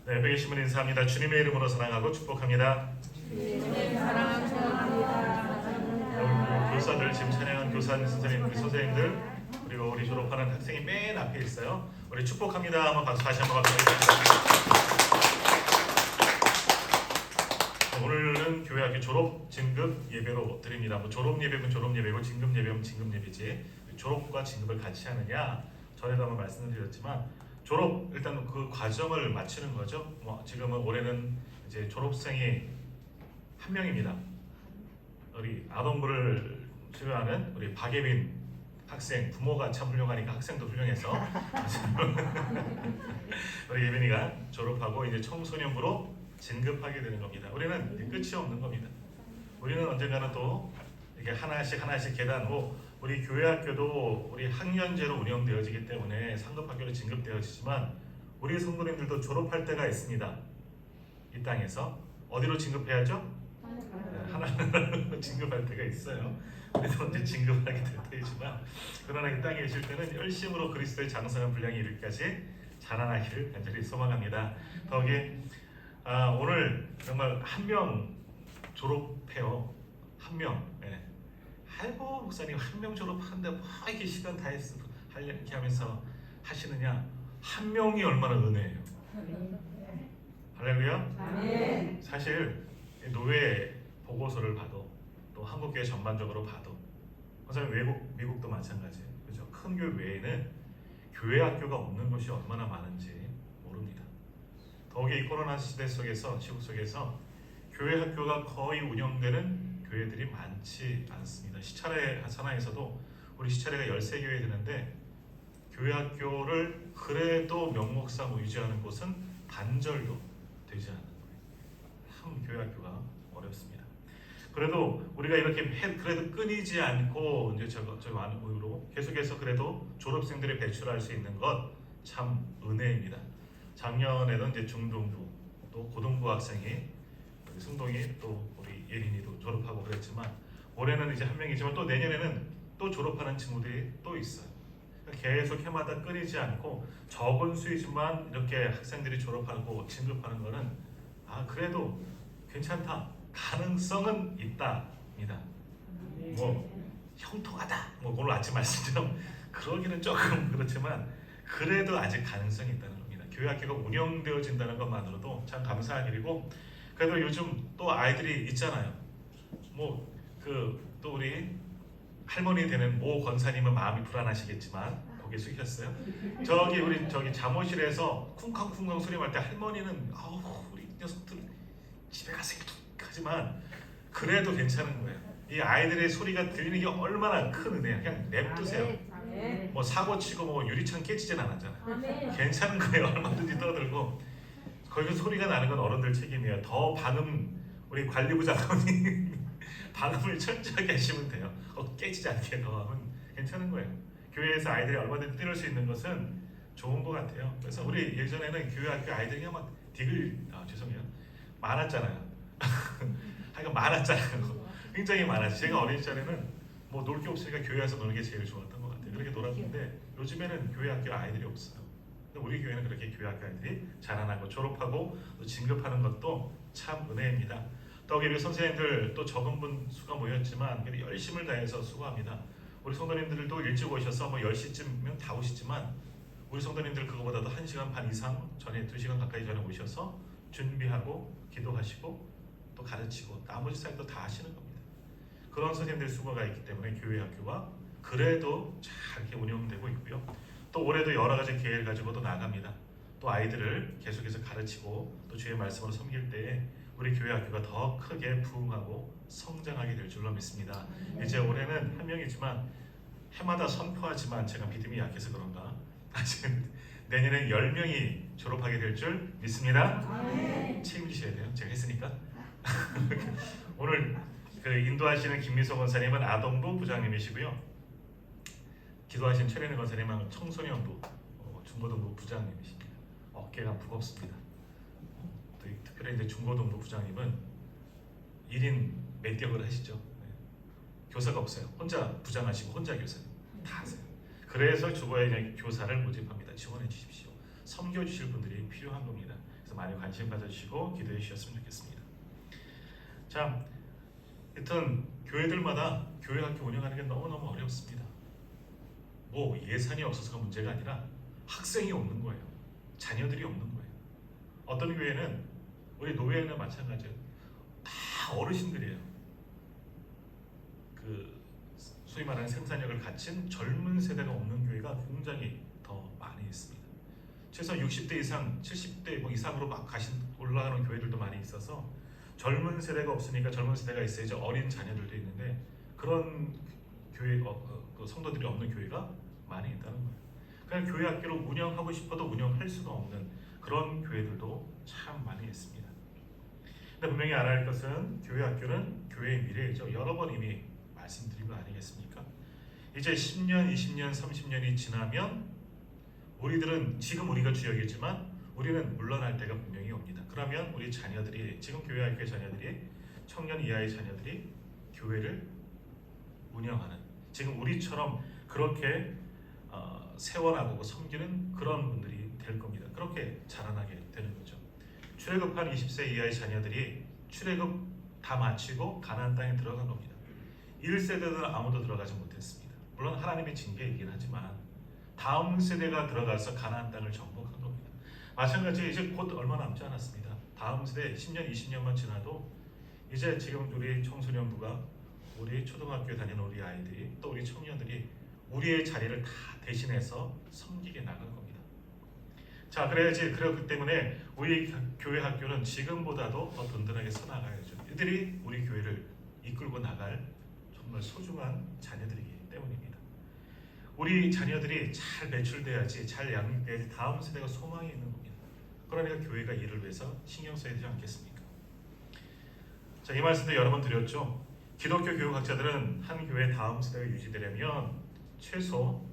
네, 뵙겠심을 인사합니다. 주님의 이름으로 사랑하고 축복합니다. 주님의 사랑 전합니다. 우리 교사들, 지금 찬양한 교사 선생님, 우리 선생님들, 그리고 우리 졸업하는 학생이 맨 앞에 있어요. 우리 축복합니다. 한번 박수 다시 한번 박수. 오늘은 교회학교 졸업 진급 예배로 드립니다. 뭐 졸업 예배면 졸업 예배고 진급 예배면 진급 예배지. 졸업과 진급을 같이 하느냐? 전에도 한번 말씀을 드렸지만 졸업 일단 그 과정을 마치는 거죠. 뭐 지금은 올해는 이제 졸업생이 한 명입니다. 우리 아동부를 수료하는 우리 박예빈 학생, 부모가 참 훌륭하니까 학생도 훌륭해서 우리 예빈이가 졸업하고 이제 청소년부로 진급하게 되는 겁니다. 우리는 끝이 없는 겁니다. 우리는 언젠가는 또 이게 하나씩 계단으로 우리 교회학교도 우리 학년제로 운영되어지기 때문에 상급학교로 진급되어지지만 우리 성도님들도 졸업할 때가 있습니다. 이 땅에서 어디로 진급해야죠? 하나님으로 진급할 때가 있어요. 우리도 언제 진급하게 될 때이지만 그러나 이 땅에 계실 때는 열심으로 그리스도의 장성한 분량이 이르기까지 자라나기를 간절히 소망합니다. 더욱이 오늘 정말 한 명 졸업해요. 한 명. 네. 아이고 목사님 한 명 졸업하는데 뭐 이렇게 시간 다 했어 이렇게 하면서 하시느냐. 한 명이 얼마나 은혜예요. 할렐루야. 아멘. 사실 노예 보고서를 봐도 또 한국교회 전반적으로 봐도 선생님 미국도 마찬가지예요. 그죠? 큰 교회 외에는 교회 학교가 없는 곳이 얼마나 많은지 모릅니다. 더욱이 이 코로나 시대 속에서 시국 속에서 교회 학교가 거의 운영되는 교회들이 많지 않습니다. 시차례 산하에서도 우리 시차례가 13교회 되는데 교회 학교를 그래도 명목상 유지하는 곳은 반절도 되지 않는 거예요. 참 교회 학교가 어렵습니다. 그래도 우리가 이렇게 그래도 끊이지 않고 이제 저 많은 이유로 계속해서 그래도 졸업생들을 배출할 수 있는 것 참 은혜입니다. 작년에는 이제 중등부 또 고등부 학생이 우리 승동이 또 우리 예린이도 졸업하고 그랬지만 올해는 이제 한 명이지만 또 내년에는 또 졸업하는 친구들이 또 있어요. 계속 해마다 끊이지 않고 적은 수이지만 이렇게 학생들이 졸업하고 진급하는 거는 그래도 괜찮다. 가능성은 있다입니다. 뭐 형통하다. 뭐 오늘 아침 말씀처럼 그러기는 조금 그렇지만 그래도 아직 가능성이 있다는 겁니다. 교회 학교가 운영되어진다는 것만으로도 참 감사한 일이고 그래도 요즘 또 아이들이 있잖아요. 뭐 또 우리 할머니 되는 모 권사님은 마음이 불안하시겠지만 고개 숙였어요. 저기 잠옷실에서 쿵쾅쿵쾅 소리 날 때 할머니는 우리 녀석들 집에 가서 하지만 그래도 괜찮은 거예요. 이 아이들의 소리가 들리는 게 얼마나 큰 은혜야. 그냥 냅두세요. 뭐 사고 치고 뭐 유리창 깨지진 않았잖아요. 괜찮은 거예요. 얼마든지 떠들고 거기서 소리가 나는 건 어른들 책임이에요. 더 우리 관리부 장관이 방음을 철저하게 하시면 돼요. 깨지지 않게 더 하면 괜찮은 거예요. 교회에서 아이들이 얼마든지 뛰놀 수 있는 것은 좋은 것 같아요. 그래서 우리 예전에는 교회 학교 아이들이 막 죄송해요. 많았잖아요. 하여간 많았잖아요. 굉장히 많았어요. 제가 어린 시절에는 뭐 놀 게 없으니까 교회에서 노는 게 제일 좋았던 것 같아요. 그렇게 놀았는데 요즘에는 교회 학교 아이들이 없어요. 근데 우리 교회는 그렇게 교회 학교 아이들이 자라나고 졸업하고 또 진급하는 것도 참 은혜입니다. 또 우리 선생님들 또 적은 분 수가 모였지만 열심을 다해서 수고합니다. 우리 성도님들도 일찍 오셔서 뭐 10시쯤이면 다 오시지만 우리 성도님들 그거보다도 1시간 반 이상 전에 2시간 가까이 전에 오셔서 준비하고 기도하시고 또 가르치고 나머지 사역도 다 하시는 겁니다. 그런 선생님들 수고가 있기 때문에 교회 학교가 그래도 잘 이렇게 운영되고 있고요. 또 올해도 여러 가지 계획을 가지고도 나갑니다. 또 아이들을 계속해서 가르치고 또 주의 말씀으로 섬길 때에 우리 교회 학교가 더 크게 부흥하고 성장하게 될 줄로 믿습니다. 이제 올해는 한 명이지만 해마다 선포하지만 제가 믿음이 약해서 그런가 내년에 10명이 졸업하게 될 줄 믿습니다. 책임지셔야 돼요. 제가 했으니까. 오늘 인도하시는 김미소 권사님은 아동부 부장님이시고요. 기도하신 최래는 권사님은 청소년부 중고등부 부장님이십니다. 어깨가 무겁습니다. 특별히 이제 중고등부 부장님은 1인 맹격을 하시죠. 네. 교사가 없어요. 혼자 부장하시고 혼자 교사님 다 하세요. 그래서 주보에 교사를 모집합니다. 지원해 주십시오. 섬겨주실 분들이 필요한 겁니다. 그래서 많이 관심 가져주시고 기도해 주셨으면 좋겠습니다. 자, 하여튼 교회들마다 교회 학교 운영하는 게 너무너무 어렵습니다. 뭐 예산이 없어서가 문제가 아니라 학생이 없는 거예요. 자녀들이 없는 거예요. 어떤 교회는 우리 노회는 마찬가지예요. 다 어르신들이에요. 그 소위 말하는 생산력을 갖춘 젊은 세대가 없는 교회가 굉장히 더 많이 있습니다. 최소 60대 이상, 70대 뭐 이상으로 막 올라가는 교회들도 많이 있어서 젊은 세대가 없으니까 젊은 세대가 있어야지 어린 자녀들도 있는데 그런 교회 그 성도들이 없는 교회가 많이 있다는 거예요. 그냥 교회 학교를 운영하고 싶어도 운영할 수가 없는 그런 교회들도 참 많이 있습니다. 근데 분명히 알아야 할 것은 교회 학교는 교회의 미래이죠. 여러 번 이미 말씀드린 거 아니겠습니까? 이제 10년, 20년, 30년이 지나면 우리들은 지금 우리가 주역이지만 우리는 물러날 때가 분명히 옵니다. 그러면 우리 자녀들이 지금 교회 학교의 자녀들이 청년 이하의 자녀들이 교회를 운영하는 지금 우리처럼 그렇게 세워나가고 섬기는 그런 분들이 될 겁니다. 그렇게 자라나게 되는 거죠. 출애굽한 20세 이하의 자녀들이 출애굽 다 마치고 가나안 땅에 들어간 겁니다. 1세대는 아무도 들어가지 못했습니다. 물론 하나님의 징계이긴 하지만 다음 세대가 들어가서 가나안 땅을 정복한 겁니다. 마찬가지 이제 곧 얼마 남지 않았습니다. 다음 세대 10년, 20년만 지나도 이제 지금 우리 청소년부가 우리 초등학교 다니는 우리 아이들이 또 우리 청년들이 우리의 자리를 다 대신해서 섬기게 나갈 겁니다. 자, 그렇기 때문에 우리 교회 학교는 지금보다도 더 든든하게 서나가야죠. 이들이 우리 교회를 이끌고 나갈 정말 소중한 자녀들이기 때문입니다. 우리 자녀들이 잘 배출돼야지, 잘 양육돼야지 다음 세대가 소망이 있는 겁니다. 그러니까 교회가 이를 위해서 신경 써야 되지 않겠습니까? 자, 이 말씀도 여러 번 드렸죠. 기독교 교육학자들은 한 교회 다음 세대가 유지되려면 최소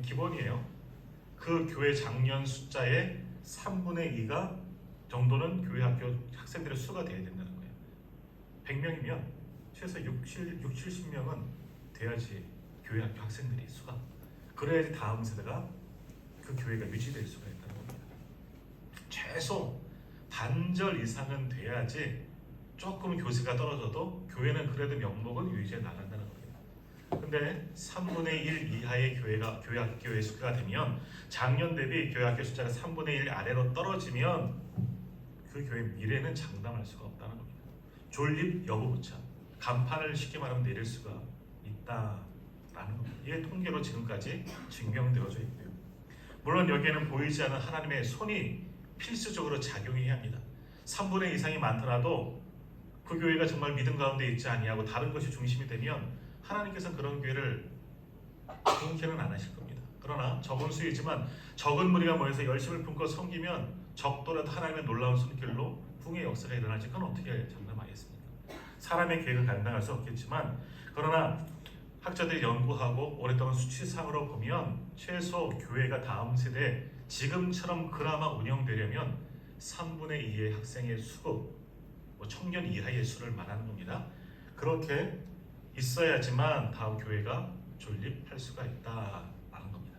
기본이에요. 그 교회 장년 숫자의 3분의 2가 정도는 교회 학교 학생들의 수가 돼야 된다는 거예요. 100명이면 최소 70명은 돼야지 교회 학교 학생들이 수가. 그래야지 다음 세대가 그 교회가 유지될 수가 있다는 겁니다. 최소 반절 이상은 돼야지 조금 교수가 떨어져도 교회는 그래도 명목은 유지해 나간다는 겁니다. 근데 3분의 1 이하의 교회 학교의 수가 되면 작년 대비 교회 학교 숫자가 3분의 1 아래로 떨어지면 그 교회 미래는 장담할 수가 없다는 겁니다. 존립 여부부차 간판을 쉽게 말하면 내릴 수가 있다라는 겁니다. 이게 통계로 지금까지 증명되어져 있고요. 물론 여기에는 보이지 않는 하나님의 손이 필수적으로 작용해야 합니다. 3분의 2 이상이 많더라도 그 교회가 정말 믿음 가운데 있지 아니하고 다른 것이 중심이 되면 하나님께서는 그런 교회를 공개는 안 하실 겁니다. 그러나 적은 수이지만 적은 무리가 모여서 열심을 품고 섬기면 적더라도 하나님의 놀라운 손길로 부흥의 역사가 일어날지 그건 어떻게 장담하겠습니까? 사람의 계획을 감당할 수 없겠지만 그러나 학자들이 연구하고 오랫동안 수치상으로 보면 최소 교회가 다음 세대 지금처럼 그나마 운영되려면 3분의 2의 학생의 수, 청년 이하의 수를 말하는 겁니다. 그렇게 있어야지만 다음 교회가 존립할 수가 있다라는 겁니다.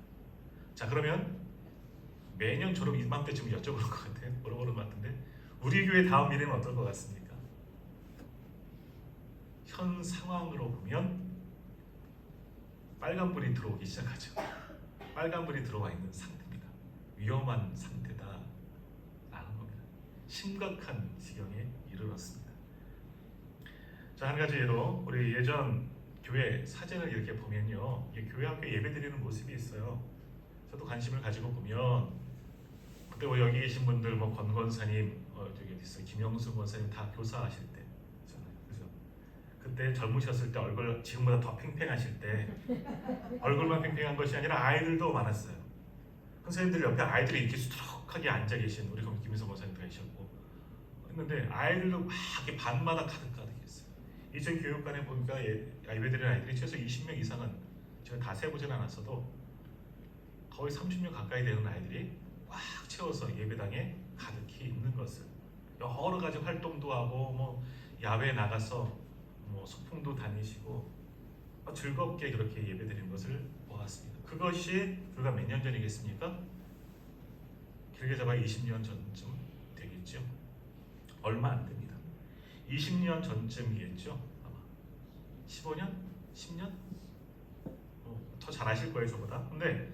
자, 그러면 매년 졸업 이맘때쯤 여쭤보는 것 같아요. 물어보는 것 같은데 우리 교회 다음 미래는 어떨 것 같습니까? 현 상황으로 보면 빨간불이 들어오기 시작하죠. 빨간불이 들어와 있는 상태입니다. 위험한 상태다라는 겁니다. 심각한 지경에 이르렀습니다. 자, 한 가지 예로 우리 예전 교회 사진을 이렇게 보면요, 교회 학교 예배드리는 모습이 있어요. 저도 관심을 가지고 보면 그때 여기 계신 분들 권 권사님, 저기 어디 있어요, 김영수 권사님 다 교사하실 때, 그죠? 그때 젊으셨을 때 얼굴 지금보다 더 팽팽하실 때 얼굴만 팽팽한 것이 아니라 아이들도 많았어요. 선생님들 옆에 아이들이 이렇게 수두룩하게 앉아 계신 우리 김희성 권사님도 계셨고 했는데 아이들도 막 이렇게 반마다 가득가득했어요. 이전 교육관에 보니까 예배드리는 아이들이 최소 20명 이상은 제가 다 세보진 않았어도 거의 30명 가까이 되는 아이들이 꽉 채워서 예배당에 가득히 있는 것을, 여러 가지 활동도 하고 야외에 나가서 소풍도 다니시고 즐겁게 그렇게 예배드리는 것을 보았습니다. 그것이 불과 몇 년 전이겠습니까? 길게 잡아 20년 전쯤 되겠죠. 되겠죠? 얼마 안 됩니다. 20년 전쯤이겠죠? 아마 15년? 10년? 더 잘 아실 거예요 저보다. 근데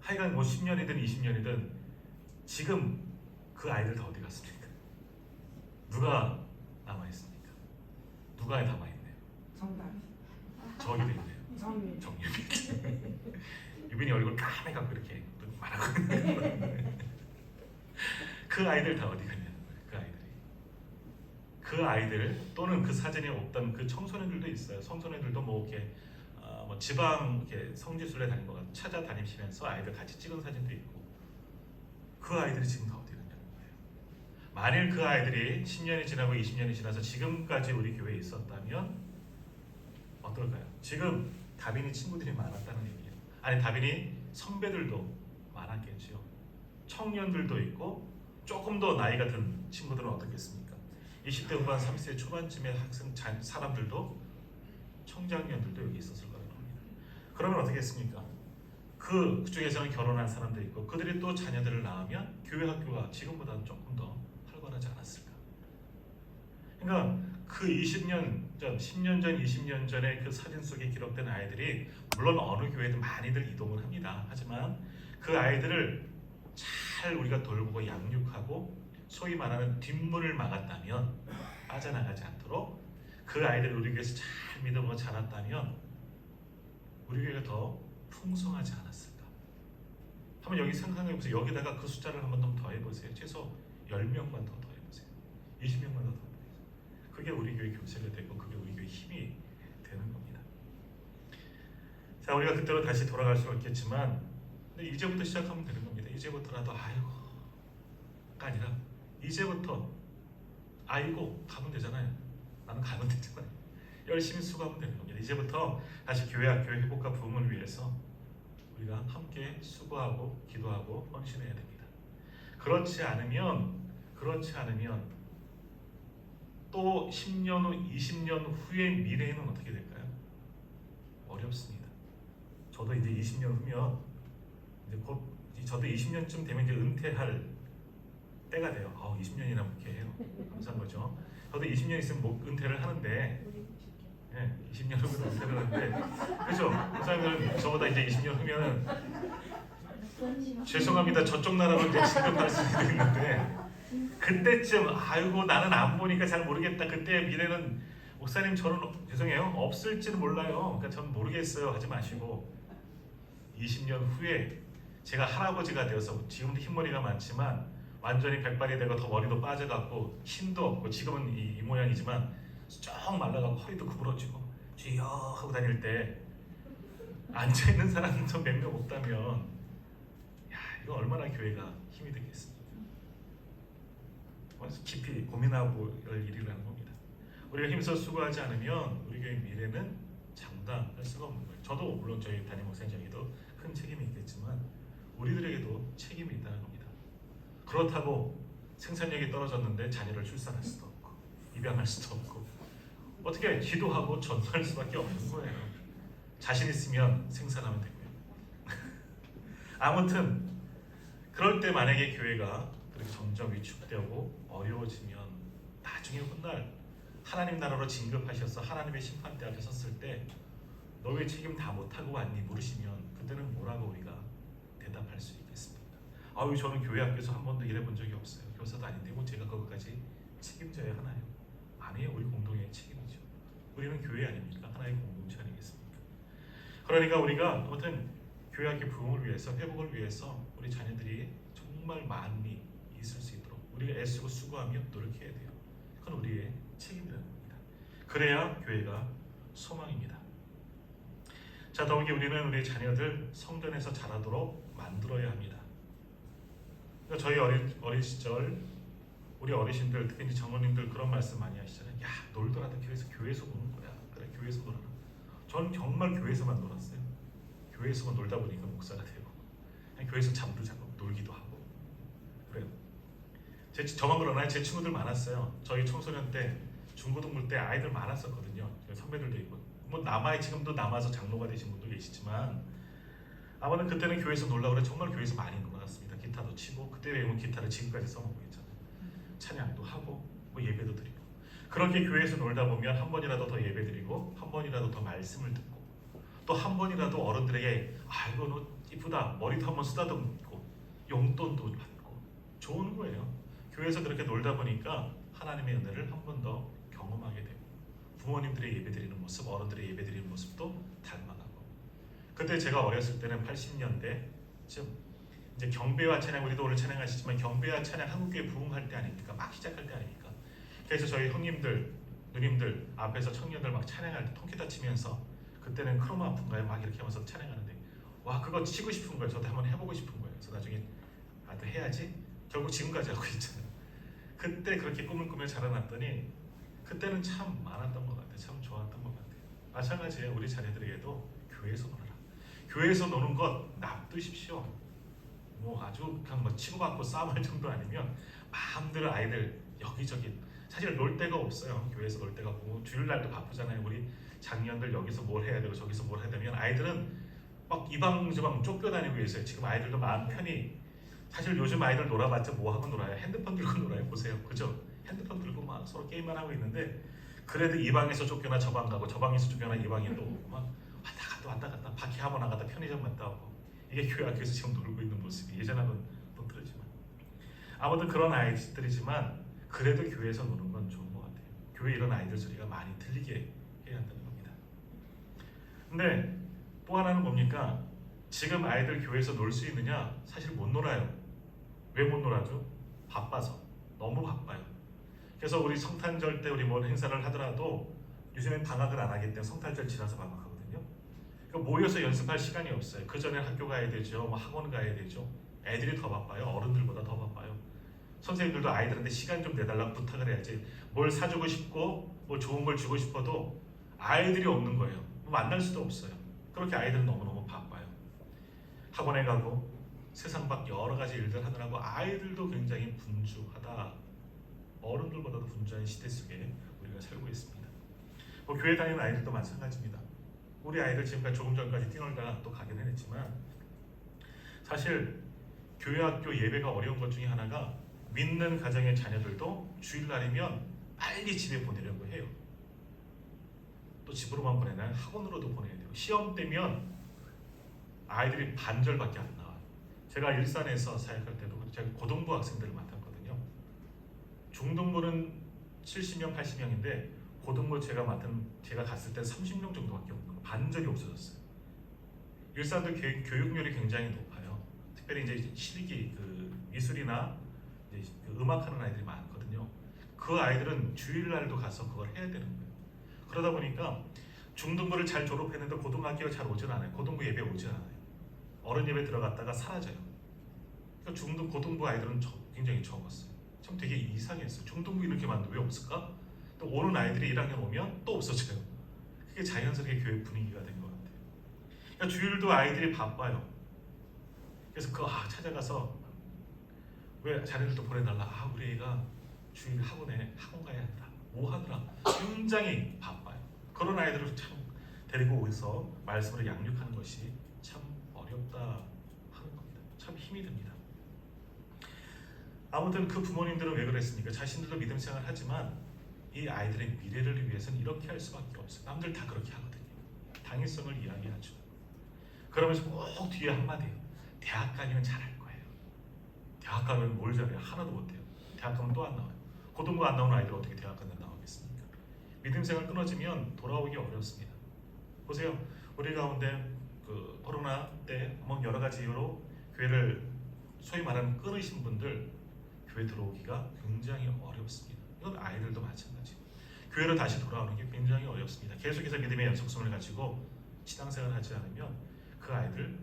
하여간 뭐 10년이든 20년이든 지금 그 아이들 다 어디 갔습니까? 누가 남아있습니까? 누가 남아있네요? 정답. 저기도 있네요. 정답. 정유빈. 유빈이 얼굴 까매갖고 이렇게 말하고 있는데 그 아이들 다 어디 갔냐는 거예요. 그 아이들이. 그 아이들 또는 그 사진에 없던 그 청소년들도 있어요. 청소년들도 뭐 이렇게 뭐 지방 이렇게 성지순례 다닌 거 찾아다니시면서 아이들 같이 찍은 사진도 있고 그 아이들이 지금 다 어디 갔냐는 거예요. 만일 그 아이들이 10년이 지나고 20년이 지나서 지금까지 우리 교회에 있었다면 어떨까요? 지금 다빈이 친구들이 많았다는 얘기예요. 아니 다빈이 선배들도 많았겠지요. 청년들도 있고 조금 더 나이가 든 친구들은 어떻겠습니까? 20대 후반 30대 초반쯤의 학생 사람들도 청장년들도 여기 있었을 거라고 합니다. 그러면 어떻겠습니까? 그쪽에서는 결혼한 사람도 있고 그들이 또 자녀들을 낳으면 교회 학교가 지금보다는 조금 더 활발하지 않았을까? 그러니까 그 20년 전, 10년 전, 20년 전에 그 사진 속에 기록된 아이들이 물론 어느 교회든 많이들 이동을 합니다. 하지만 그 아이들을 잘 우리가 돌보고 양육하고 소위 말하는 뒷문을 막았다면 빠져나가지 않도록 그 아이들을 우리 교회에서 잘 믿어보고 자랐다면 우리 교회가 더 풍성하지 않았을까? 한번 여기 생각해보세요. 여기다가 그 숫자를 한번 더 더해보세요. 최소 10명만 더 더해보세요. 20명만 더 더해보세요. 그게 우리 교회 교세가 되고 그게 우리 교회 힘이 되는 겁니다. 자, 우리가 그때로 다시 돌아갈 수 없겠지만 근데 이제부터 시작하면 되는 겁니다. 이제부터라도 아이고가 아니라 이제부터 아이고 가면 되잖아요. 나는 가면 되잖아요. 열심히 수고하면 되는 겁니다. 이제부터 다시 교회 학교 회복과 부흥을 위해서 우리가 함께 수고하고 기도하고 헌신해야 됩니다. 그렇지 않으면 또 10년 후, 20년 후의 미래에는 어떻게 될까요? 어렵습니다. 저도 이제 20년 후면 이제 곧 저도 20년쯤 되면 이제 은퇴할 때가 돼요. 20년이나 목회해요. 감사한 거죠. 저도 20년 있으면 은퇴를 하는데, 20년 후면 은퇴를 하는데, 그죠? 목사님들은 저보다 이제 20년 후면은 죄송합니다. 저쪽 나라로 이제 진급할 수도 있는데. 그때쯤 아이고 나는 안 보니까 잘 모르겠다. 그때 미래는 목사님 저는 죄송해요 없을지는 몰라요. 그러니까 저는 모르겠어요 하지 마시고 20년 후에 제가 할아버지가 되어서 지금도 흰머리가 많지만 완전히 백발이 되고 더 머리도 빠져갖고 힘도 없고 지금은 이 모양이지만 쭉 말라가고 허리도 구부러지고 쥐어 하고 다닐 때 앉아있는 사람도 몇 명 없다면 이거 얼마나 교회가 힘이 되겠습니까? 깊이 고민하고 할 일이라는 겁니다. 우리가 힘써 수고하지 않으면 우리 교회 미래는 장담할 수가 없는 거예요. 저도 물론 저희 담임 목사님에게도 큰 책임이 있겠지만 우리들에게도 책임이 있다는 겁니다. 그렇다고 생산력이 떨어졌는데 자녀를 출산할 수도 없고 입양할 수도 없고 어떻게 기도하고 전도할 수밖에 없는 거예요. 자신 있으면 생산하면 되고요. 아무튼 그럴 때 만약에 교회가 그렇게 점점 위축되고 어려워지면 나중에 훗날 하나님 나라로 진급하셔서 하나님의 심판대 앞에 섰을 때 너 왜 책임 다 못하고 왔니? 물으시면 그때는 뭐라고 우리가 대답할 수 있겠습니까? 저는 교회 앞에서 한 번도 일해본 적이 없어요. 교사도 아닌데 뭐 제가 그것까지 책임져야 하나요? 아니에요. 우리 공동의 책임이죠. 우리는 교회 아닙니까? 하나의 공동체 아니겠습니까? 그러니까 우리가 아무튼 교회 학교 부흥을 위해서 회복을 위해서 우리 자녀들이 정말 많이 있을 수 있도록 우리가 애쓰고 수고하며 노력해야 돼요. 그건 우리의 책임이라는 겁니다. 그래야 교회가 소망입니다. 자, 더욱이 우리는 우리 자녀들 성전에서 자라도록 만들어야 합니다. 그러니까 저희 어린 시절 우리 어르신들 특히 이제 장로님들 그런 말씀 많이 하시잖아요. 야, 놀더라도 교회에서 노는 거야. 그래, 교회에서 놀아라. 저는 정말 교회에서만 놀았어요. 교회에서만 놀다 보니까 목사가 되고 교회에서 잠도 자고 놀기도 하고 그래요. 저만 그러나요? 제 친구들 많았어요. 저희 청소년 때 중고등부 때 아이들 많았었거든요. 선배들도 있고 뭐 지금도 남아서 장로가 되신 분도 계시지만 아무튼 그때는 교회에서 놀라고 그래. 정말 교회에서 많이 놀았습니다. 기타도 치고 그때 배운 기타를 지금까지 써먹고 있잖아요. 찬양도 하고 뭐 예배도 드리고 그렇게 교회에서 놀다 보면 한 번이라도 더 예배 드리고 한 번이라도 더 말씀을 듣고 또 한 번이라도 어른들에게 이거 너 이쁘다 머리도 한번 쓰다듬고 용돈도 받고 좋은 거예요. 교회에서 그렇게 놀다 보니까 하나님의 은혜를 한 번 더 경험하게 되고 부모님들의 예배드리는 모습, 어른들의 예배드리는 모습도 닮아가고 그때 제가 어렸을 때는 80년대쯤 이제 경배와 찬양 우리도 오늘 찬양하시지만 경배와 찬양 한국교회 부흥할 때 아닙니까? 막 시작할 때 아닙니까? 그래서 저희 형님들, 누님들 앞에서 청년들 막 찬양할 때 통기타 치면서 그때는 크로마 아픈가요? 막 이렇게 하면서 찬양하는데 와 그거 치고 싶은 거예요. 저도 한번 해보고 싶은 거예요. 그래서 나중에 또 해야지 결국 지금까지 하고 있잖아요. 그때 그렇게 꿈을 꾸며 자라났더니 그때는 참 많았던 것 같아요. 참 좋았던 것 같아요. 마찬가지예요. 우리 자녀들에게도 교회에서 놀아라. 교회에서 노는 것 놔두십시오. 뭐 아주 그냥 뭐 치고받고 싸움할 정도 아니면 마음대로 아이들 여기저기 사실 놀 데가 없어요. 교회에서 놀 데가 없고 주일날도 바쁘잖아요. 우리 장년들 여기서 뭘 해야 되고 저기서 뭘 해야 되면 아이들은 막 이방저방 쫓겨다니고 있어요. 지금 아이들도 마음 편히 사실 요즘 아이들 놀아봤자 뭐 하고 놀아요? 핸드폰 들고 놀아요. 보세요. 그죠? 핸드폰 들고 막 서로 게임만 하고 있는데 그래도 이 방에서 쫓겨나 저 방 가고 저 방에서 쫓겨나 이 방에 또 오고 막 왔다 갔다 바퀴 한번 나갔다 편의점 갔다 오고 이게 교회 학교에서 지금 놀고 있는 모습이 예전하고는 또 다르지만 아무튼 그런 아이들이지만 그래도 교회에서 노는 건 좋은 것 같아요. 교회 이런 아이들 소리가 많이 들리게 해야 한다는 겁니다. 근데 또 하나는 뭡니까? 지금 아이들 교회에서 놀 수 있느냐? 사실 못 놀아요. 왜 못 놀아죠? 바빠서. 너무 바빠요. 그래서 우리 성탄절 때 우리 뭐 행사를 하더라도 요즘엔 방학을 안 하기 때문에 성탄절 지나서 방학하거든요. 그러니까 모여서 연습할 시간이 없어요. 그 전에 학교 가야 되죠. 뭐 학원 가야 되죠. 애들이 더 바빠요. 어른들보다 더 바빠요. 선생님들도 아이들한테 시간 좀 내달라고 부탁을 해야지 뭘 사주고 싶고 뭐 좋은 걸 주고 싶어도 아이들이 없는 거예요. 뭐 만날 수도 없어요. 그렇게 아이들은 너무너무 바빠요. 학원에 가고 세상 밖 여러 가지 일들 하느라고 아이들도 굉장히 분주하다. 어른들보다도 분주한 시대 속에 우리가 살고 있습니다. 뭐 교회 다니는 아이들도 마찬가지입니다. 우리 아이들 지금까지 조금 전까지 뛰놀다가 또 가긴 했지만 사실 교회 학교 예배가 어려운 것 중에 하나가 믿는 가정의 자녀들도 주일날이면 빨리 집에 보내려고 해요. 또 집으로만 보내나요? 학원으로도 보내야 돼요. 시험 때면 아이들이 반절밖에 안 나와요. 제가 일산에서 사역할 때도 제가 고등부 학생들을 맡았거든요. 중등부는 70명, 80명인데 고등부 제가 갔을 때 30명 정도밖에 없는 거예요. 반절이 없어졌어요. 일산도 교육률이 굉장히 높아요. 특별히 이제 실기 그 미술이나 이제 그 음악하는 아이들이 많거든요. 그 아이들은 주일날도 가서 그걸 해야 되는 거예요. 그러다 보니까 중등부를 잘 졸업했는데 고등학교가 잘 오질 않아요. 고등부 예배 오질 않아요. 어른 예배 들어갔다가 사라져요. 그러니까 고등부 아이들은 굉장히 적었어요. 참 되게 이상했어요. 중등부 이렇게 많은데 왜 없을까? 또 오는 아이들이 1학년 오면 또 없어져요. 그게 자연스럽게 교회 분위기가 된 것 같아요. 그러니까 주일도 아이들이 바빠요. 그래서 찾아가서 왜 자네들도 보내달라. 우리 애가 주일 학원 가야 한다. 뭐 하더라. 굉장히 바빠요. 그런 아이들을 참 데리고 오서 말씀을 양육하는 것이 참 어렵다 하는 겁니다. 참 힘이 듭니다. 아무튼 그 부모님들은 왜 그랬습니까? 자신들도 믿음 생활을 하지만 이 아이들의 미래를 위해서는 이렇게 할 수밖에 없어요. 남들 다 그렇게 하거든요. 당위성을 이야기하죠. 그러면서 꼭 뒤에 한마디예요. 대학 가면 잘할 거예요. 대학 가면 뭘 잘해요? 하나도 못해요. 대학 가면 또 안 나와요. 고등부 안 나오는 아이들 어떻게 대학 가면 나오겠습니까? 믿음 생활 끊어지면 돌아오기 어렵습니다. 보세요. 우리 가운데 그 코로나 때 뭐 여러 가지 이유로 교회를 소위 말하는 끊으신 분들 교회 들어오기가 굉장히 어렵습니다. 이건 아이들도 마찬가지고 교회로 다시 돌아오는 게 굉장히 어렵습니다. 계속해서 믿음의 연속성을 가지고 신앙생활을 하지 않으면 그 아이들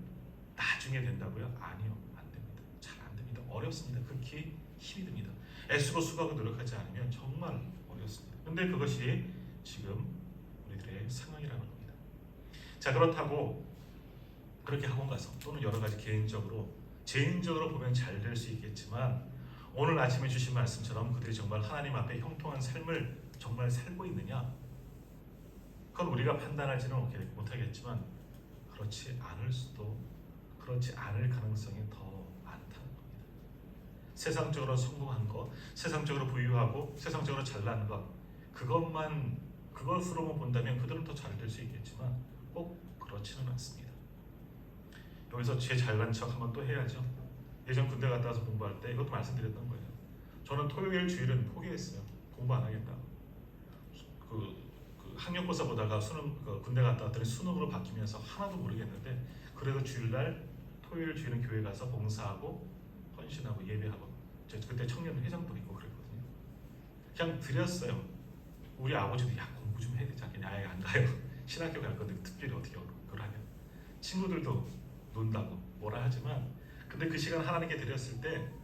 나중에 된다고요? 아니요, 안 됩니다. 잘 안 됩니다. 어렵습니다. 극히 힘이 듭니다. 애쓰고 수고하고 노력하지 않으면 정말 어렵습니다. 근데 그것이 지금 우리들의 상황이라는 겁니다. 자, 그렇다고 그렇게 학원 가서 또는 여러 가지 개인적으로 보면 잘 될 수 있겠지만 오늘 아침에 주신 말씀처럼 그들이 정말 하나님 앞에 형통한 삶을 정말 살고 있느냐? 그건 우리가 판단하지는 못하겠지만 그렇지 않을 가능성이 더 많다는 겁니다. 세상적으로 성공한 것, 세상적으로 부유하고 세상적으로 잘난 것, 그것으로만 본다면 그들은 더 잘 될 수 있겠지만 꼭 그렇지는 않습니다. 여기서 제 잘난 척 한번 또 해야죠. 예전 군대 갔다 와서 공부할 때 이것도 말씀드렸던 거예요. 저는 토요일 주일은 포기했어요. 공부 안 하겠다고. 그 학력고사 보다가 군대 갔다 왔더니 수능으로 바뀌면서 하나도 모르겠는데 그래도 주일날 토요일 주일은 교회 가서 봉사하고 헌신하고 예배하고 제가 그때 청년 회장도 있고 그랬거든요. 그냥 드렸어요. 우리 아버지도 야 공부 좀 해야 되지 않겠냐. 아예 안 가요. 신학교 갈 건데 특별히 어떻게 그걸 하냐. 친구들도 논다고 뭐라 하지만 근데 그 시간 하나님께 드렸을 때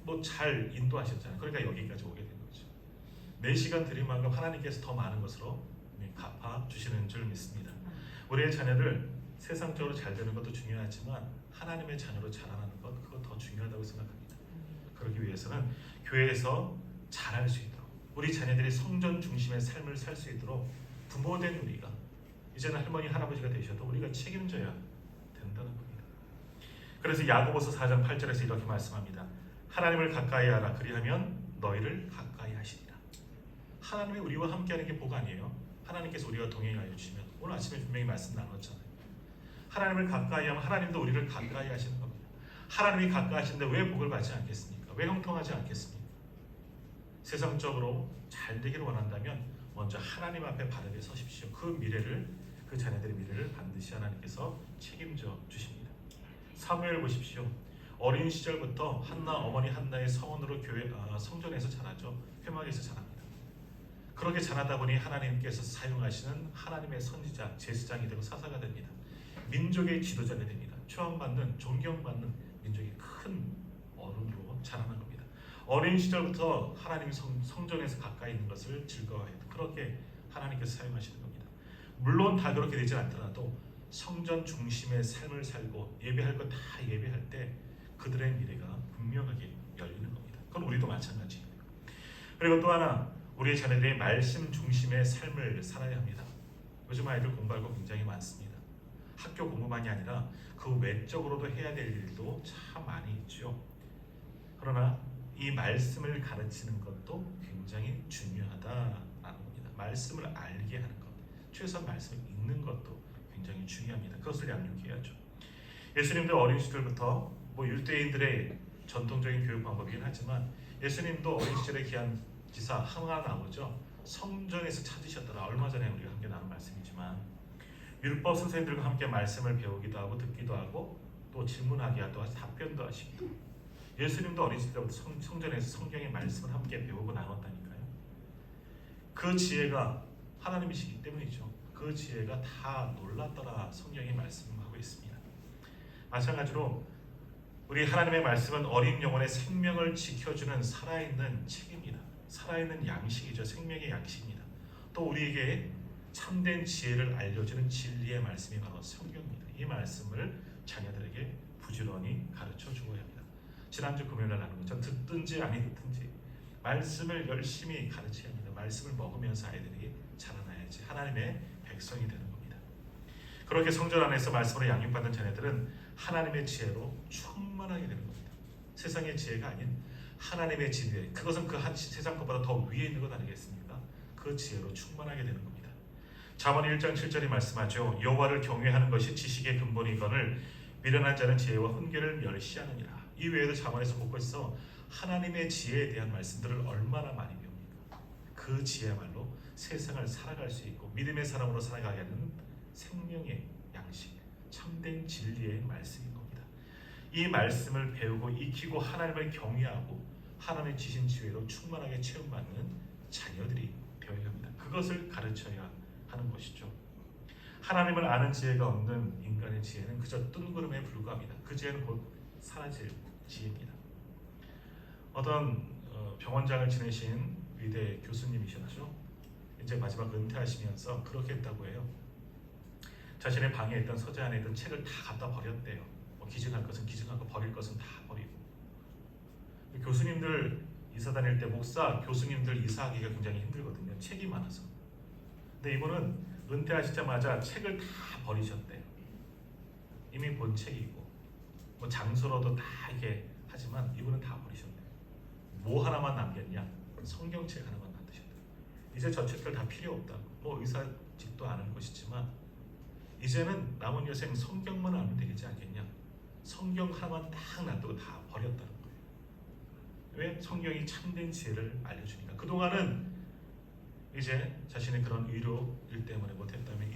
뭐 잘 인도하셨잖아요. 그러니까 여기까지 오게 된 거죠. 4시간 드린 만큼 하나님께서 더 많은 것으로 갚아 주시는 줄 믿습니다. 우리의 자녀들 세상적으로 잘 되는 것도 중요하지만 하나님의 자녀로 자라나는 것 그거 더 중요하다고 생각합니다. 그러기 위해서는 교회에서 잘할 수 있도록 우리 자녀들이 성전 중심의 삶을 살 수 있도록 부모된 우리가 이제는 할머니 할아버지가 되셔도 우리가 책임져야 된다는 겁니다. 그래서 야고보서 4장 8절에서 이렇게 말씀합니다. 하나님을 가까이 하라 그리하면 너희를 가까이 하시리라. 하나님이 우리와 함께하는 게 복 아니에요? 하나님께서 우리와 동행하여 주시면 오늘 아침에 분명히 말씀 나눴잖아요. 하나님을 가까이 하면 하나님도 우리를 가까이 하시는 겁니다. 하나님이 가까이 하시는데 왜 복을 받지 않겠습니까? 왜 형통하지 않겠습니까? 세상적으로 잘 되기를 원한다면 먼저 하나님 앞에 바르게 서십시오. 그 미래를 그 자녀들의 미래를 반드시 하나님께서 책임져 주십니다. 사무엘 보십시오. 어린 시절부터 어머니 한나의 성원으로 성전에서 자라죠. 회막에서 자랍니다. 그렇게 자라다 보니 하나님께서 사용하시는 하나님의 선지자, 제사장이 되고 사사가 됩니다. 민족의 지도자가 됩니다. 추앙받는, 존경받는 민족이 큰 어른으로 자라는 겁니다. 어린 시절부터 하나님 성전에서 가까이 있는 것을 즐거워해요. 그렇게 하나님께서 사용하시는 겁니다. 물론 다 그렇게 되지 않더라도 성전 중심의 삶을 살고 예배할 것 다 예배할 때 그들의 미래가 분명하게 열리는 겁니다. 그건 우리도 마찬가지예요. 그리고 또 하나 우리의 자녀들이 말씀 중심의 삶을 살아야 합니다. 요즘 아이들 공부할 거 굉장히 많습니다. 학교 공부만이 아니라 그 외적으로도 해야 될 일도 참 많이 있죠. 그러나 이 말씀을 가르치는 것도 굉장히 중요하다라는 겁니다. 말씀을 알게 하는 것, 최소한 말씀을 읽는 것도 굉장히 중요합니다. 그것을 양육해야죠. 예수님도 어린 시절부터 유대인들의 전통적인 교육 방법이긴 하지만 예수님도 어린 시절에 귀한 기사 하나 나오죠. 성전에서 찾으셨더라. 얼마 전에 우리가 함께 나눈 말씀이지만 율법 선생님들과 함께 말씀을 배우기도 하고 듣기도 하고 또 질문하기도 하고 답변도 하시고 예수님도 어린 시절부터 성전에서 성경의 말씀을 함께 배우고 나눴다니까요. 그 지혜가 하나님이시기 때문이죠. 그 지혜가 다 놀랐더라 성경의 말씀하고 있습니다. 마찬가지로 우리 하나님의 말씀은 어린 영혼의 생명을 지켜주는 살아있는 책입니다. 살아있는 양식이죠. 생명의 양식입니다. 또 우리에게 참된 지혜를 알려주는 진리의 말씀이 바로 성경입니다. 이 말씀을 자녀들에게 부지런히 가르쳐 주어야 합니다. 지난주 금요일에 나눈 것처럼 듣든지 아니 듣든지 말씀을 열심히 가르쳐야 합니다. 말씀을 먹으면서 아이들이 자라나야지 하나님의 백성이 되는 겁니다. 그렇게 성전 안에서 말씀으로 양육받는 자녀들은 하나님의 지혜로 충만하게 되는 겁니다. 세상의 지혜가 아닌 하나님의 지혜, 그것은 그 한 세상 것보다 더 위에 있는 것 아니겠습니까? 그 지혜로 충만하게 되는 겁니다. 잠언 1장 7절이 말씀하죠. 여호와를 경외하는 것이 지식의 근본이거늘 미련한 자는 지혜와 훈계를 멸시하느니라. 이 외에도 잠언에서 곳곳에서 하나님의 지혜에 대한 말씀들을 얼마나 많이 배웁니까? 그 지혜야말로 세상을 살아갈 수 있고 믿음의 사람으로 살아가게 하는 생명의 양식, 참된 진리의 말씀인 겁니다. 이 말씀을 배우고 익히고 하나님을 경외하고 하나님의 지신 지혜로 충만하게 체험받는 자녀들이 되어야 합니다. 그것을 가르쳐야 하는 것이죠. 하나님을 아는 지혜가 없는 인간의 지혜는 그저 뜬구름에 불과합니다. 그 지혜는 곧 사라질 지혜입니다. 어떤 병원장을 지내신 위대 교수님이셨죠. 이제 마지막 은퇴하시면서 그렇게 했다고 해요. 자신의 방에 있던 서재 안에 있던 책을 다 갖다 버렸대요. 기증할 것은 기증하고 버릴 것은 다 버리고. 교수님들 이사 다닐 때 교수님들 이사하기가 굉장히 힘들거든요. 책이 많아서. 근데 이분은 은퇴하시자마자 책을 다 버리셨대요. 이미 본 책이고 장소로도 다 이게 하지만 이분은 다 버리셨네요. 뭐 하나만 남겼냐? 성경책 하나만 남기셨대요. 이제 저 책들 다 필요 없다고. 뭐 의사직도 안 할 것이지만 이제는 남은 여생 성경만 알면 되겠지 않겠냐? 성경 하나만 딱 놔두고 다 버렸다는 거예요. 왜? 성경이 참된 지혜를 알려주니까. 그동안은 이제 자신의 그런 의료 일 때문에 못했다면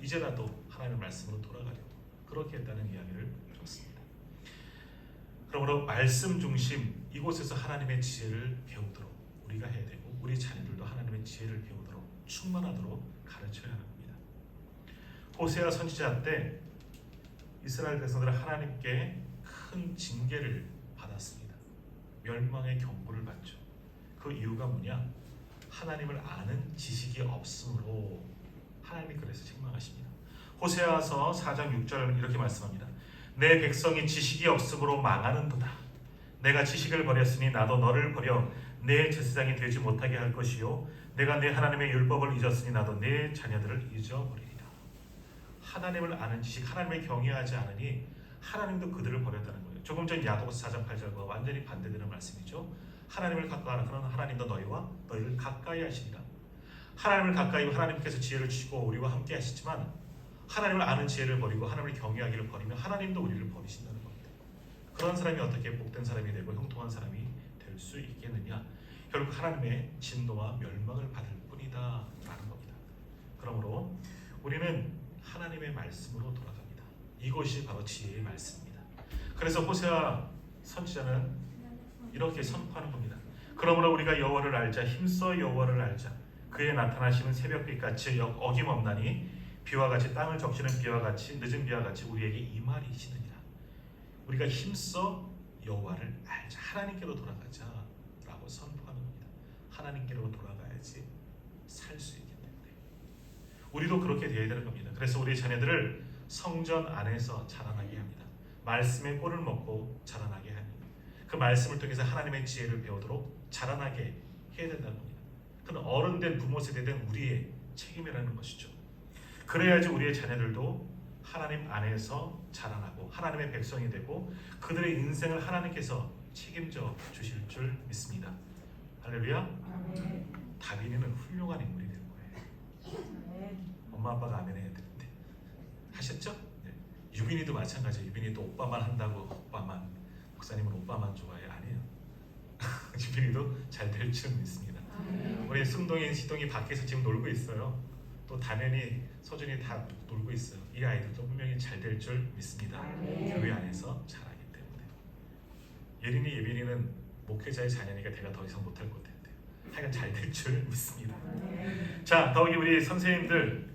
이제라도 하나님의 말씀으로 돌아가려고 그렇게 했다는 이야기를 들었습니다. 그러므로 말씀 중심 이곳에서 하나님의 지혜를 배우도록 우리가 해야 되고 우리 자녀들도 하나님의 지혜를 배우도록 충만하도록 가르쳐야 합니다. 호세아 선지자 때 이스라엘 백성들은 하나님께 큰 징계를 받았습니다. 멸망의 경고를 받죠. 그 이유가 뭐냐? 하나님을 아는 지식이 없으므로 하나님이 그래서 책망하십니다. 호세아서 4장 6절 이렇게 말씀합니다. 내 백성이 지식이 없으므로 망하는도다. 내가 지식을 버렸으니 나도 너를 버려 내 제사장이 되지 못하게 할 것이요 내가 내 하나님의 율법을 잊었으니 나도 내 자녀들을 잊어버리리라. 하나님을 아는 지식, 하나님을 경외하지 않으니 하나님도 그들을 버렸다는 거예요. 조금 전 야고보서 4장 8절과 완전히 반대되는 말씀이죠. 하나님을 가까이 하는 하나님도 너희를 가까이 하시리라. 하나님을 가까이 하나님께서 지혜를 주시고 우리와 함께 하시지만 하나님을 아는 지혜를 버리고 하나님을 경외하기를 버리면 하나님도 우리를 버리신다는 겁니다. 그런 사람이 어떻게 복된 사람이 되고 형통한 사람이 될 수 있겠느냐? 결국 하나님의 진노와 멸망을 받을 뿐이다 라는 겁니다. 그러므로 우리는 하나님의 말씀으로 돌아갑니다. 이것이 바로 지혜의 말씀입니다. 그래서 호세아 선지자는 이렇게 선포하는 겁니다. 그러므로 우리가 여호와를 알자. 힘써 여호와를 알자. 그의 나타나시는 새벽빛같이 어김없나니 비와 같이 땅을 적시는 비와 같이 늦은 비와 같이 우리에게 임하리시느니라. 우리가 힘써 여호와를 알자. 하나님께로 돌아가자라고 선포하는 겁니다. 하나님께로 돌아가야지 살 수 있기 때문에 우리도 그렇게 되어야 되는 겁니다. 그래서 우리 자녀들을 성전 안에서 자라나게 합니다. 말씀의 꼴을 먹고 자라나게 합니다. 그 말씀을 통해서 하나님의 지혜를 배우도록 자라나게 해야 된다는 겁니다. 그건 어른된 부모 세대된 우리의 책임이라는 것이죠. 그래야지 우리의 자녀들도 하나님 안에서 자라나고 하나님의 백성이 되고 그들의 인생을 하나님께서 책임져 주실 줄 믿습니다. 할렐루야. 아멘. 다빈이는 훌륭한 인물이 될 거예요. 엄마 아빠가 아멘 해야 되는데 하셨죠? 네. 유빈이도 마찬가지예요. 유빈이도 오빠만 한다고 오빠만 목사님은 오빠만 좋아해. 아니에요. 유빈이도 잘 될 줄 믿습니다. 우리 승동이 시동이 밖에서 지금 놀고 있어요. 또 다면이 서준이 다 놀고 있어요. 이 아이들도 분명히 잘 될 줄 믿습니다. 교회 안에서 잘하기 때문에. 예린이 예빈이는 목회자의 자녀니까 내가 더 이상 못할 것 같아요. 하여간 잘 될 줄 믿습니다. 자, 더욱이 우리 선생님들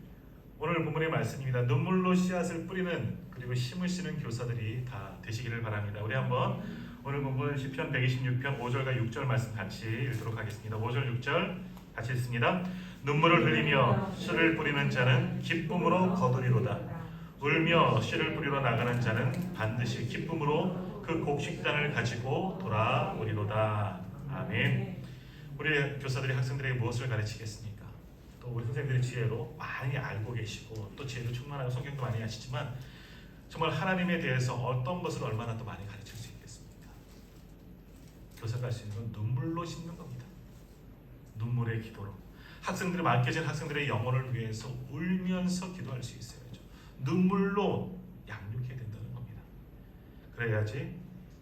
오늘 본문의 말씀입니다. 눈물로 씨앗을 뿌리는 그리고 심으시는 교사들이 다 되시기를 바랍니다. 우리 한번 오늘 본문 시편 126편 5절과 6절 말씀 같이 읽도록 하겠습니다. 5절 6절 같이 읽습니다. 눈물을 흘리며 씨를 뿌리는 자는 기쁨으로 거두리로다. 울며 씨를 뿌리러 나가는 자는 반드시 기쁨으로 그 곡식단을 가지고 돌아오리로다. 아멘. 우리 교사들이 학생들에게 무엇을 가르치겠습니까? 또 우리 선생님들의 지혜로 많이 알고 계시고 또 지혜로 충만하고 성경도 많이 아시지만 정말 하나님에 대해서 어떤 것을 얼마나 또 많이 가르칠 수 있겠습니까? 교사가 할 수 있는 건 눈물로 심는 겁니다. 눈물의 기도로 학생들이 맡겨진 학생들의 영혼을 위해서 울면서 기도할 수 있어야죠. 눈물로 양육해야 된다는 겁니다. 그래야지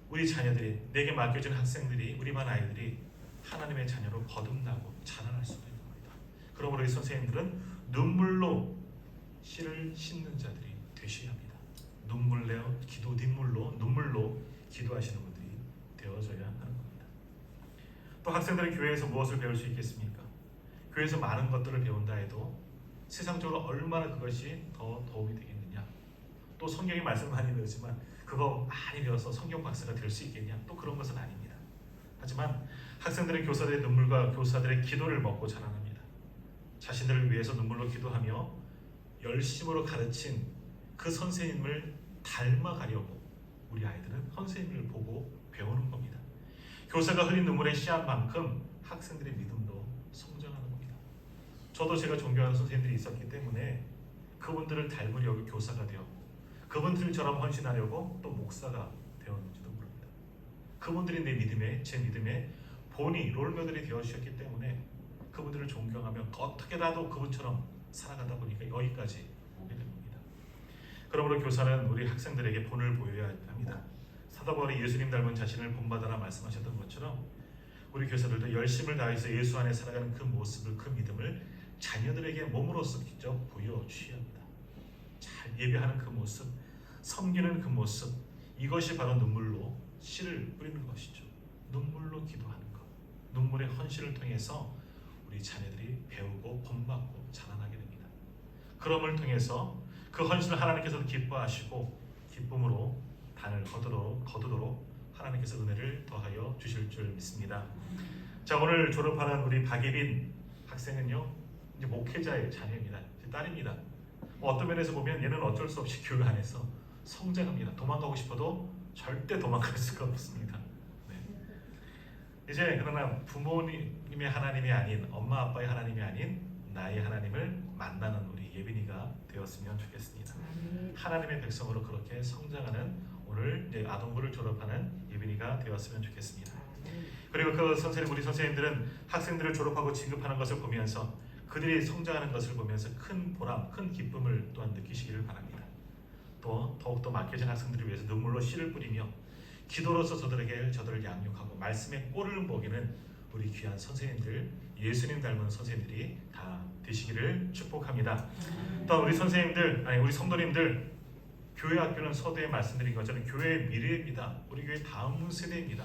우리 자녀들이 내게 맡겨진 학생들이 우리 반 아이들이 하나님의 자녀로 거듭나고 자라날 수가 있는 겁니다. 그러므로 이 선생님들은 눈물로 씨를 심는 자들이 되셔야 합니다. 눈물 내어 기도 뒷물로 눈물로 기도하시는 분들이 되어져야 하는 겁니다. 또 학생들은 교회에서 무엇을 배울 수 있겠습니까? 교회에서 많은 것들을 배운다 해도 세상적으로 얼마나 그것이 더 도움이 되겠느냐? 또 성경의 말씀 많이 배우지만 그거 많이 배워서 성경 박사가 될 수 있겠냐? 또 그런 것은 아닙니다. 하지만 학생들은 교사들의 눈물과 교사들의 기도를 먹고 자라납니다. 자신들을 위해서 눈물로 기도하며 열심으로 가르친 그 선생님을 닮아가려고 우리 아이들은 선생님을 보고 배우는 겁니다. 교사가 흘린 눈물의 씨앗만큼 학생들의 믿음도 성장하는 겁니다. 저도 제가 존경하는 선생님들이 있었기 때문에 그분들을 닮으려고 교사가 되었고 그분들처럼 헌신하려고 또 목사가 되었는지도 모릅니다. 그분들이 제 믿음의 본이 롤모델이 되어주셨기 때문에 그분들을 존경하며 어떻게라도 그분처럼 살아가다 보니까 여기까지 오게 된 겁니다. 그러므로 교사는 우리 학생들에게 본을 보여야 합니다. 사도 바울이 예수님 닮은 자신을 본받아라 말씀하셨던 것처럼 우리 교사들도 열심을 다해서 예수 안에 살아가는 그 모습을, 그 믿음을 자녀들에게 몸으로써 직접 보여주셔야 합니다. 잘 예배하는 그 모습, 섬기는 그 모습, 이것이 바로 눈물로 씨를 뿌리는 것이죠. 눈물로 기도하는 것, 눈물의 헌신을 통해서 우리 자녀들이 배우고 본받고 자라나게 됩니다. 그럼을 통해서 그 헌신을 하나님께서도 기뻐하시고 기쁨으로 단을 거두도록 하나님께서 은혜를 더하여 주실 줄 믿습니다. 자, 오늘 졸업하는 우리 박예빈 학생은요, 이제 목회자의 자녀입니다. 제 딸입니다. 어떤 면에서 보면 얘는 어쩔 수 없이 교회 안에서 성장합니다. 도망가고 싶어도 절대 도망갈 수가 없습니다. 네. 이제 그러나 부모님의 하나님이 아닌, 엄마 아빠의 하나님이 아닌 나의 하나님을 만나는 우리 예빈이가 되었으면 좋겠습니다. 하나님의 백성으로 그렇게 성장하는 오늘 이제 아동부를 졸업하는 예빈이가 되었으면 좋겠습니다. 그리고 그 우리 선생님들은 학생들을 졸업하고 진급하는 것을 보면서 그들이 성장하는 것을 보면서 큰 보람, 큰 기쁨을 또한 느끼시기를 바랍니다. 또 더욱더 맡겨진 학생들을 위해서 눈물로 씨를 뿌리며 기도로서 저들을 양육하고 말씀의 꼴을 먹이는 우리 귀한 선생님들, 예수님 닮은 선생님들이 다 되시기를 축복합니다. 또 우리 우리 성도님들, 교회 학교는 서두에 말씀드린 것처럼 교회의 미래입니다. 우리 교회 다음 세대입니다.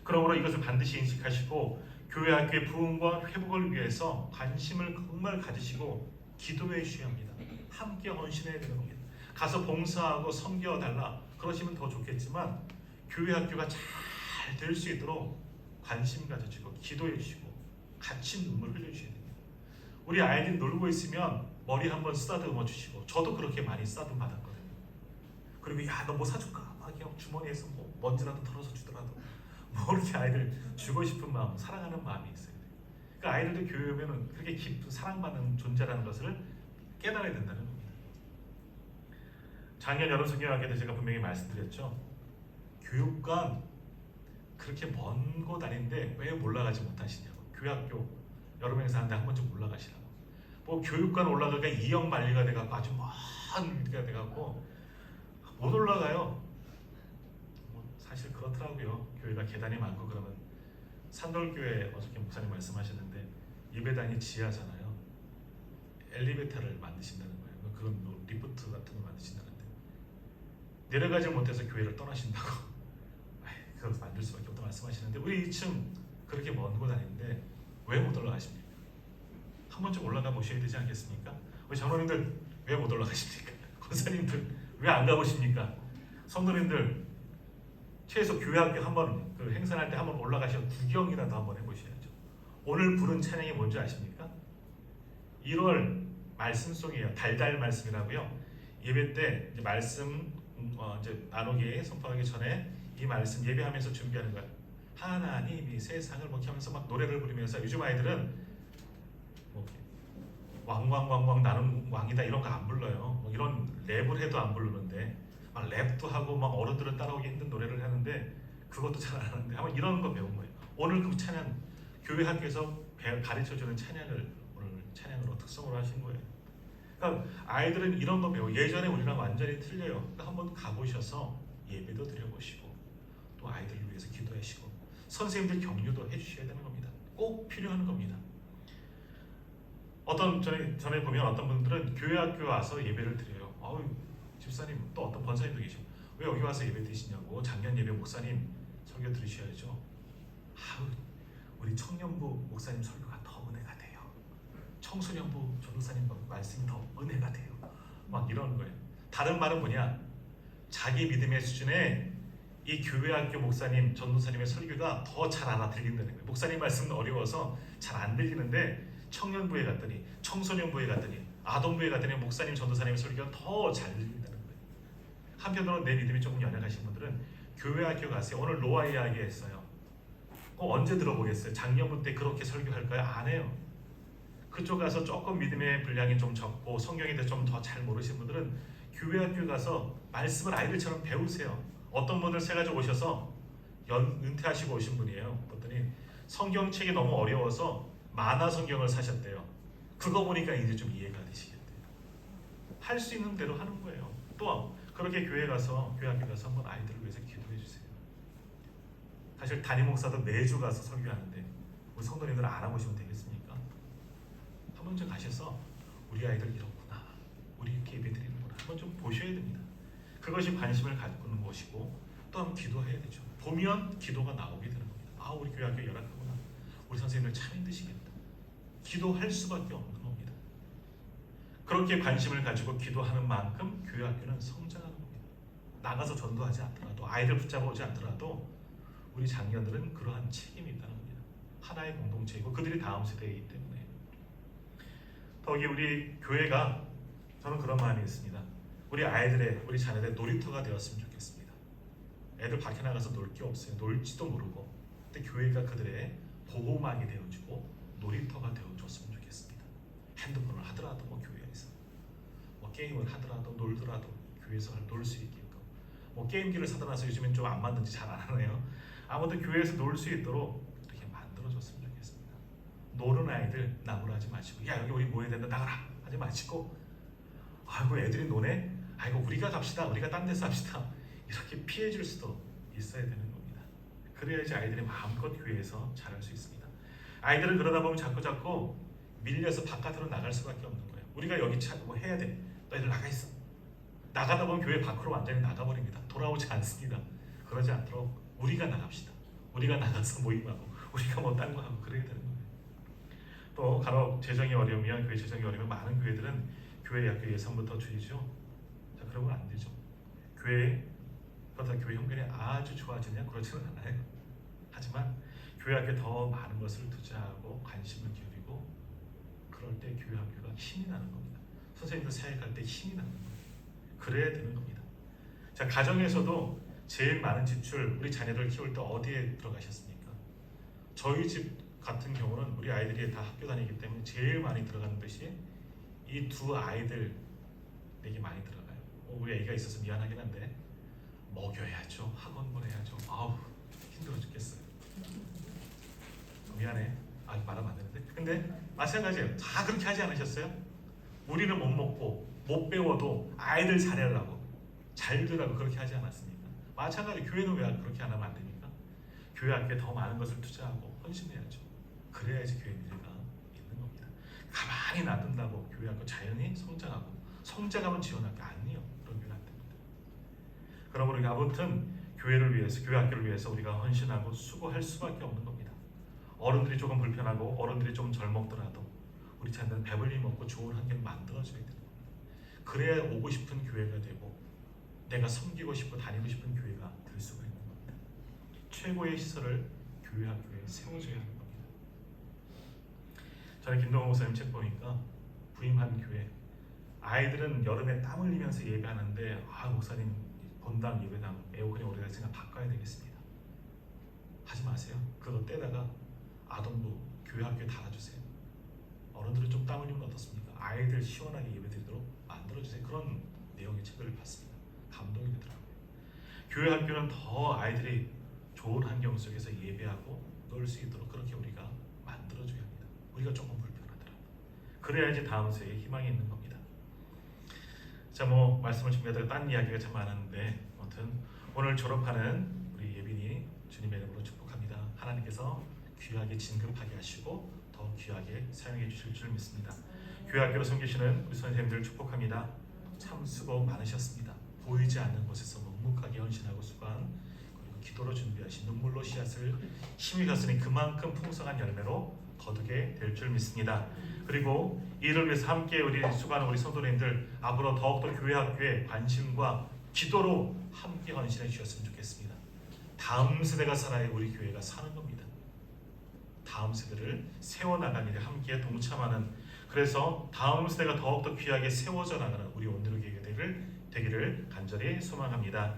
그러므로 이것을 반드시 인식하시고 교회 학교의 부흥과 회복을 위해서 관심을 정말 가지시고 기도해 주셔야 합니다. 함께 헌신해야 되는 겁니다. 가서 봉사하고 섬겨달라 그러시면 더 좋겠지만 교회 학교가 잘 될 수 있도록 관심 가지시고 기도해 주시고 같이 눈물 흘려주셔야 됩니다. 우리 아이들이 놀고 있으면 머리 한번 쓰다듬어 주시고, 저도 그렇게 많이 쓰다듬 받았거든요. 그리고 야, 너 뭐 사줄까? 막 그냥 주머니에서 뭐 먼지라도 털어서 주더라도 뭐 이렇게 아이들 주고 싶은 마음, 사랑하는 마음이 있어요. 그러니까 아이들도 교회 오면은 그렇게 깊은 사랑받는 존재라는 것을 깨달아야 된다는 겁니다. 작년 여름 성경학교 때 제가 분명히 말씀드렸죠. 교육관 그렇게 먼 곳 아닌데 왜 올라가지 못하시냐고. 교회 학교 여름 행사하는데 한 번쯤 올라가시라고. 뭐 교육관 올라가니까 2억 만리가 돼갖고 아주 먼 데가 돼갖고 못 올라가요. 뭐 사실 그렇더라고요. 교회가 계단이 많고 그러면 산돌교회 어저께 목사님 말씀하셨는데 예배당이 지하잖아요. 엘리베이터를 만드신다는 거예요. 그런 뭐 리프트 같은 거 만드신다는데 내려가지 못해서 교회를 떠나신다고. 그걸 만들 수밖에 없다고 말씀하시는데 우리 2층 그렇게 먼 곳 아닌데 왜 못 올라가십니까? 한 번쯤 올라가 보셔야 되지 않겠습니까? 우리 장로님들 왜 못 올라가십니까? 권사님들 왜 안 가보십니까? 성도님들 최소 교회 학교 한번 그 행사할 때 한번 올라가셔서 구경이라도 한번 해보셔야죠. 오늘 부른 찬양이 뭔지 아십니까? 1월 말씀 송이에요. 달달 말씀이라고요. 예배 때 이제 말씀 이제 나누기 선포하기 전에 이 말씀 예배하면서 준비하는 거예요. 하나님이 세상을 먹게 하면서 막 노래를 부르면서 요즘 아이들은 뭐 왕왕왕왕 나는 왕이다 이런 거 안 불러요. 뭐 이런 랩을 해도 안 부르는데 막 랩도 하고 막 어른들은 따라오기 힘든 노래를 하는데 그것도 잘 안 하는데 아마 이런 거 배운 거예요. 오늘 그 찬양 교회 학교에서 가르쳐주는 찬양을 오늘 찬양으로 특성으로 하신 거예요. 그러니까 아이들은 이런 거 배워. 예전에 우리랑 완전히 틀려요. 그러니까 한번 가보셔서 예배도 드려보시고 또 아이들을 위해서 기도하시고 선생님들 격려도 해주셔야 되는 겁니다. 꼭 필요한 겁니다. 전에 보면 어떤 분들은 교회 학교 와서 예배를 드려요. 집사님 또 어떤 권사님도 계시고 왜 여기 와서 예배 드시냐고. 작년 예배 목사님 설교 들으셔야죠. 우리 청년부 목사님 설교가 더 은혜가 돼요. 청소년부 전도사님 말씀이 더 은혜가 돼요. 막 이러는 거예요. 다른 말은 뭐냐? 자기 믿음의 수준에 이 교회 학교 목사님, 전도사님의 설교가 더 잘 알아들린다는 거예요. 목사님 말씀은 어려워서 잘 안 들리는데 청년부에 갔더니, 청소년부에 갔더니, 아동부에 갔더니 목사님, 전도사님의 설교가 더 잘 들린다는 거예요. 한편으로 내 믿음이 조금 연약하신 분들은 교회 학교 가세요. 오늘 노아 이야기 했어요. 언제 들어보겠어요? 작년부 때 그렇게 설교할까요? 안 해요. 그쪽 가서 조금 믿음의 분량이 좀 적고 성경에 대해서 좀 더 잘 모르시는 분들은 교회 학교 가서 말씀을 아이들처럼 배우세요. 어떤 분들 세 가지 오셔서 은퇴하시고 오신 분이에요. 그랬더니 성경책이 너무 어려워서 만화 성경을 사셨대요. 그거 보니까 이제 좀 이해가 되시겠대요. 할 수 있는 대로 하는 거예요. 또 그렇게 교회 학교 가서 한번 아이들을 위해서 기도해 주세요. 사실 담임 목사도 매주 가서 설교하는데 우리 성도님들 안 하고 오시면 되겠습니까? 한 번쯤 가셔서 우리 아이들 이렇구나, 우리 이렇게 예배 드리는구나 한번 좀 보셔야 됩니다. 그것이 관심을 갖는 것이고 또 한번 기도해야 되죠. 보면 기도가 나오게 되는 겁니다. 아, 우리 교회 학교 열악하구나, 우리 선생님들 참 힘드시겠다. 기도할 수밖에 없는 겁니다. 그렇게 관심을 가지고 기도하는 만큼 교회 학교는 성장하는 겁니다. 나가서 전도하지 않더라도, 아이들 붙잡아 오지 않더라도 우리 장년들은 그러한 책임이 있다는 겁니다. 하나의 공동체이고 그들이 다음 세대이기 때문에. 더욱이 우리 교회가, 저는 그런 마음이 있습니다. 우리 아이들의, 우리 자녀들의 놀이터가 되었으면 좋겠습니다. 애들 밖에 나가서 놀 게 없어요. 놀지도 모르고. 근데 교회가 그들의 보호막이 되어주고 놀이터가 되어줬으면 좋겠습니다. 핸드폰을 하더라도 교회에서, 게임을 하더라도 놀더라도 교회에서 놀 수 있게끔, 게임기를 사다 놔서 요즘엔 좀 안 맞는지 잘 안 하네요. 아무튼 교회에서 놀 수 있도록 이렇게 만들어줬으면 좋겠습니다. 노는 아이들 나무라지 마시고, 야 여기 우리 모여야 된다 나가라 하지 마시고, 아이고 애들이 노네, 아이고 우리가 갑시다, 우리가 딴 데서 합시다, 이렇게 피해줄 수도 있어야 되는 겁니다. 그래야지 아이들이 마음껏 교회에서 잘할 수 있습니다. 아이들은 그러다 보면 자꾸 밀려서 바깥으로 나갈 수밖에 없는 거예요. 우리가 여기 뭐 해야 돼, 너희들 나가 있어. 나가다 보면 교회 밖으로 완전히 나가버립니다. 돌아오지 않습니다. 그러지 않도록 우리가 나갑시다. 우리가 나가서 모임하고, 우리가 뭐 딴 거 하고 그래야 되는 거예요. 또 간혹 재정이 어려우면, 교회 재정이 어려우면 많은 교회들은 교회 학교 예산부터 줄이죠. 자, 그러면 안 되죠. 그렇다고 교회 형편이 아주 좋아지냐, 그렇지는 않아요. 하지만 교회 학교에 더 많은 것을 투자하고 관심을 기울이고, 그럴 때 교회 학교가 힘이 나는 겁니다. 선생님들 사역할 때 힘이 나는 겁니다. 그래야 되는 겁니다. 자, 가정에서도 제일 많은 지출, 우리 자녀들 키울 때 어디에 들어가셨습니까? 저희 집 같은 경우는 우리 아이들이 다 학교 다니기 때문에 제일 많이 들어가는 것이 이 두 아이들에게 많이 들어가요. 우리 애기가 있어서 미안하긴 한데 먹여야죠, 학원 보내야죠. 아우 힘들어 죽겠어요. 미안해, 말하면 안 되는데. 근데 마찬가지예요. 다 그렇게 하지 않으셨어요? 우리는 못 먹고 못 배워도 아이들 잘하라고, 잘 되라고 그렇게 하지 않았습니까? 마찬가지, 교회는 왜 그렇게 안 하면 안 됩니까? 교회 학교에 더 많은 것을 투자하고 헌신해야죠. 그래야지 교회 미래가 있는 겁니다. 가만히 놔둔다고 교회 학교 자연히 성장하고, 성장하면 지원할 게 아니에요. 그런 교회 안 됩니다. 그러므로 우리가 아무튼 교회를 위해서, 교회 학교를 위해서 우리가 헌신하고 수고할 수밖에 없는 겁니다. 어른들이 조금 불편하고 어른들이 좀 덜 먹더라도 우리 자녀들은 배불리 먹고 좋은 환경을 만들어줘야 되는 겁니다. 그래야 오고 싶은 교회가 되고 내가 섬기고 싶고 다니고 싶은 교회가 될 수가 있는 겁니다. 최고의 시설을 교회 학교에 세워줘야 하는 겁니다. 저는 김동호 목사님 책 보니까 부임한 교회, 아이들은 여름에 땀 흘리면서 예배하는데, 목사님 본당 예배당 에어컨이 오래됐으니까 바꿔야 되겠습니다. 하지 마세요. 그거 떼다가 아동부 교회 학교에 달아주세요. 어른들은 좀 땀 흘리면 어떻습니까? 아이들 시원하게 예배드리도록 만들어주세요. 그런 내용의 책을 봤습니다. 감동이 되더라고요. 교회 학교는 더 아이들이 좋은 환경 속에서 예배하고 놀 수 있도록 그렇게 우리가 만들어줘야 합니다. 우리가 조금 불편하더라도 그래야지 다음 세대에 희망이 있는 겁니다. 자, 말씀을 준비하다가 딴 이야기가 참 많은데, 아무튼 오늘 졸업하는 우리 예빈이 주님의 이름으로 축복합니다. 하나님께서 귀하게 진급하게 하시고 더 귀하게 사용해 주실 줄 믿습니다. 교회 학교로 섬기시는 우리 선생님들 축복합니다. 참 수고 많으셨습니다. 보이지 않는 곳에서 묵묵하게 헌신하고 수고한, 그리고 기도로 준비하신 눈물로 씨앗을 심으셨으니 그만큼 풍성한 열매로 거두게 될 줄 믿습니다. 그리고 이를 위해서 함께 우리 수고하는 우리 성도님들, 앞으로 더욱더 교회 학교에 관심과 기도로 함께 헌신해 주셨으면 좋겠습니다. 다음 세대가 살아야 우리 교회가 사는 겁니다. 다음 세대를 세워나가는 일에 함께 동참하는, 그래서 다음 세대가 더욱더 귀하게 세워져 나가는 우리 온누리 교회가 되기를 간절히 소망합니다.